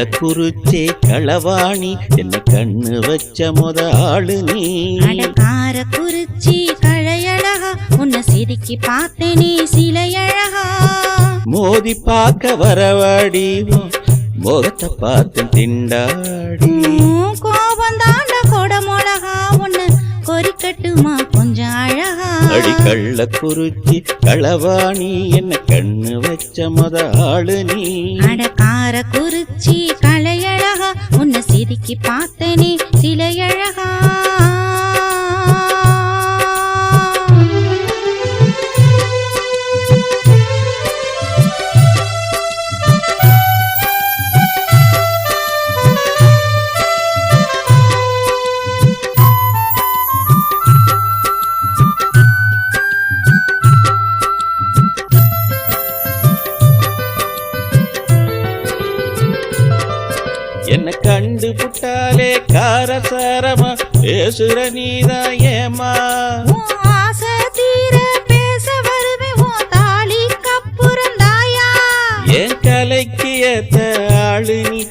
கள்ளக்குறிச்சி களவாணி என்ன கண்ணு வச்ச ஆளு நீ. காரக்குறிச்சி கழையழகா உன்னை சிரிக்கி பார்த்தேனே சிலையழகா. மோதி பார்க்க வரவாடி முகத்தை பார்த்து திண்டாடி. கோபந்தாண்ட கொட மொளகா உன்னை கொறிக்கட்டுமா கொஞ்சம் அழகா. அடி கள்ளக்குறிச்சி களவாணி என்ன கண்ணு வச்ச ஆளு நீ. காரக்குறிச்சி கழையழகா உன்னை சிரிக்கி பார்த்தேனே சிலையழகா. என்ன கண்டு புட்டாலே காரசாரமா பேசுற நீதான் ஏமா. ஆசை தீர பேச வருவேன் உன் தாலி கப்புறந்தாயா. என் கலைக்கு ஏத்த ஆளு நீ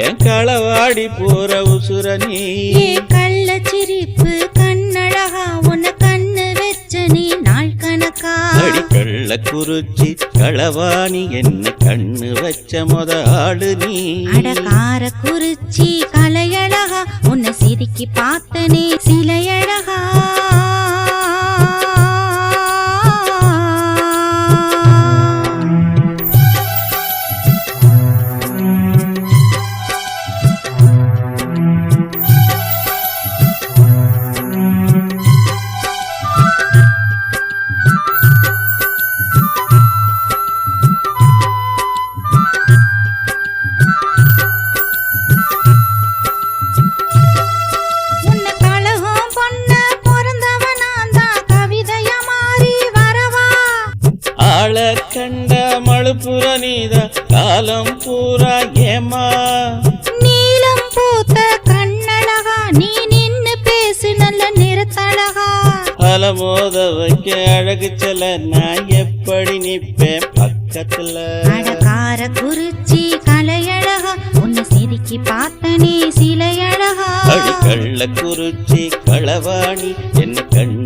என் களவாடி போற உசுர நீ. கள்ள சிரிப்பு கண்ணழகா உன்னை கண்ணு வச்ச நீ நாள் கணக்கா. அடி கள்ளக்குறிச்சி களவாணி என்ன கண்ணு வச்ச ஆளு நீ. காரக்குறிச்சி கலையழகா உன்னை சிரிக்கி பார்த்தனே சிலையழகா. கண்ட மழுப்புற நீதா காலம் பூரா ஏமா. நீலம் பூத்த கண்ணழகா நீ நின்னு பேசு நல்ல நிறத்தழகா. அலமோத வைக்க அழகு செல்ல நான் எப்படி நிப்பேன் பக்கத்துல. காரக்குறிச்சி கலையழகா உன்னை சிரிக்கி பார்த்தனே சிலையழகா. அடி கள்ளக்குறிச்சி களவாணி என்ன கண்